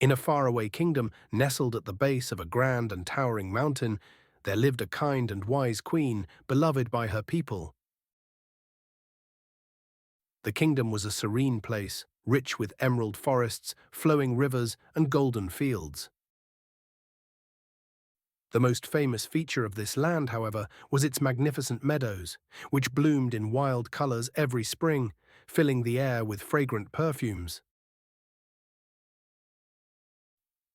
In a faraway kingdom, nestled at the base of a grand and towering mountain, there lived a kind and wise queen, beloved by her people. The kingdom was a serene place, rich with emerald forests, flowing rivers, and golden fields. The most famous feature of this land, however, was its magnificent meadows, which bloomed in wild colors every spring, filling the air with fragrant perfumes.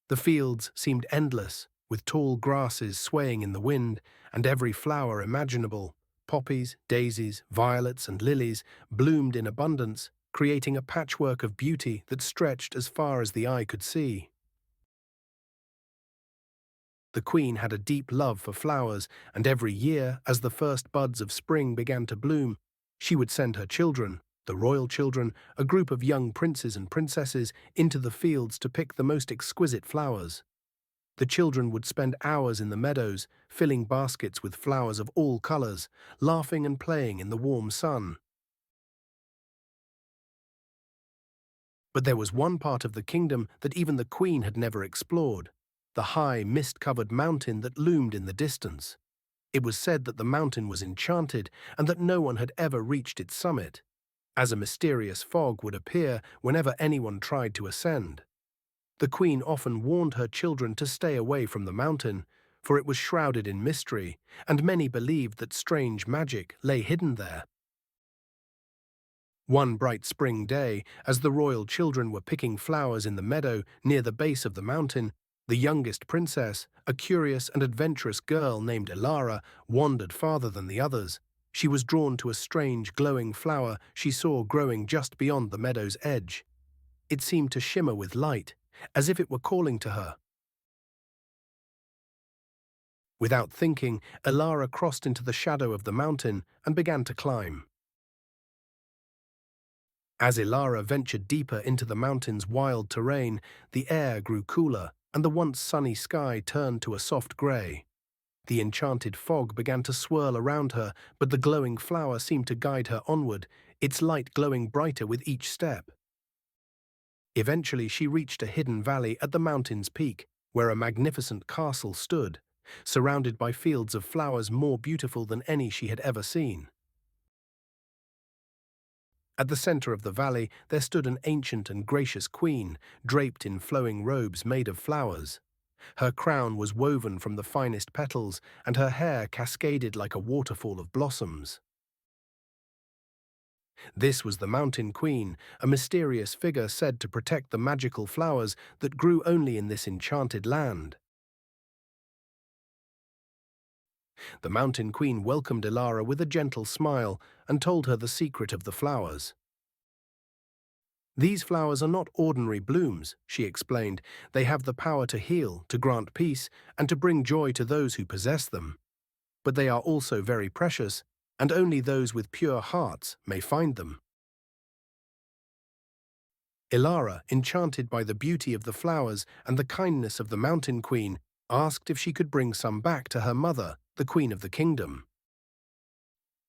The fields seemed endless, with tall grasses swaying in the wind, and every flower imaginable, poppies, daisies, violets, and lilies, bloomed in abundance, creating a patchwork of beauty that stretched as far as the eye could see. The queen had a deep love for flowers, and every year, as the first buds of spring began to bloom, she would send her children, the royal children, a group of young princes and princesses, into the fields to pick the most exquisite flowers. The children would spend hours in the meadows, filling baskets with flowers of all colors, laughing and playing in the warm sun. But there was one part of the kingdom that even the queen had never explored: the high, mist-covered mountain that loomed in the distance. It was said that the mountain was enchanted and that no one had ever reached its summit, as a mysterious fog would appear whenever anyone tried to ascend. The queen often warned her children to stay away from the mountain, for it was shrouded in mystery, and many believed that strange magic lay hidden there. One bright spring day, as the royal children were picking flowers in the meadow near the base of the mountain, the youngest princess, a curious and adventurous girl named Elara, wandered farther than the others. She was drawn to a strange glowing flower she saw growing just beyond the meadow's edge. It seemed to shimmer with light, as if it were calling to her. Without thinking, Elara crossed into the shadow of the mountain and began to climb. As Elara ventured deeper into the mountain's wild terrain, the air grew cooler, and the once sunny sky turned to a soft grey. The enchanted fog began to swirl around her, but the glowing flower seemed to guide her onward, its light glowing brighter with each step. Eventually she reached a hidden valley at the mountain's peak, where a magnificent castle stood, surrounded by fields of flowers more beautiful than any she had ever seen. At the center of the valley there stood an ancient and gracious queen, draped in flowing robes made of flowers. Her crown was woven from the finest petals, and her hair cascaded like a waterfall of blossoms. This was the Mountain Queen, a mysterious figure said to protect the magical flowers that grew only in this enchanted land. The Mountain Queen welcomed Elara with a gentle smile and told her the secret of the flowers. "These flowers are not ordinary blooms," she explained. "They have the power to heal, to grant peace, and to bring joy to those who possess them. But they are also very precious, and only those with pure hearts may find them." Elara, enchanted by the beauty of the flowers and the kindness of the Mountain Queen, asked if she could bring some back to her mother, the Queen of the Kingdom.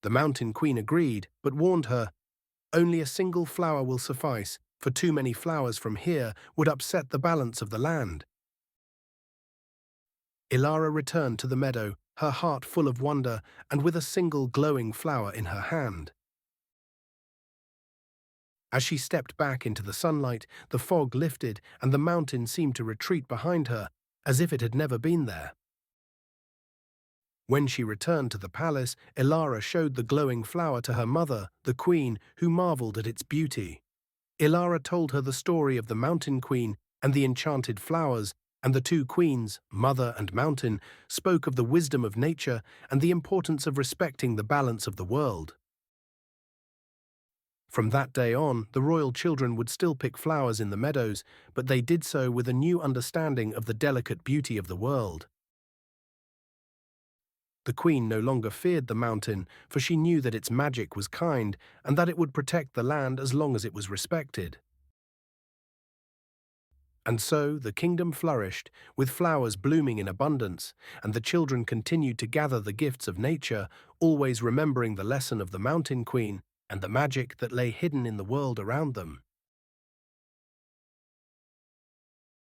The Mountain Queen agreed, but warned her, "Only a single flower will suffice, for too many flowers from here would upset the balance of the land." Elara returned to the meadow, her heart full of wonder and with a single glowing flower in her hand. As she stepped back into the sunlight, the fog lifted and the mountain seemed to retreat behind her, as if it had never been there. When she returned to the palace, Elara showed the glowing flower to her mother, the queen, who marveled at its beauty. Elara told her the story of the Mountain Queen and the enchanted flowers, and the two queens, Mother and Mountain, spoke of the wisdom of nature and the importance of respecting the balance of the world. From that day on, the royal children would still pick flowers in the meadows, but they did so with a new understanding of the delicate beauty of the world. The queen no longer feared the mountain, for she knew that its magic was kind and that it would protect the land as long as it was respected. And so the kingdom flourished, with flowers blooming in abundance, and the children continued to gather the gifts of nature, always remembering the lesson of the Mountain Queen and the magic that lay hidden in the world around them.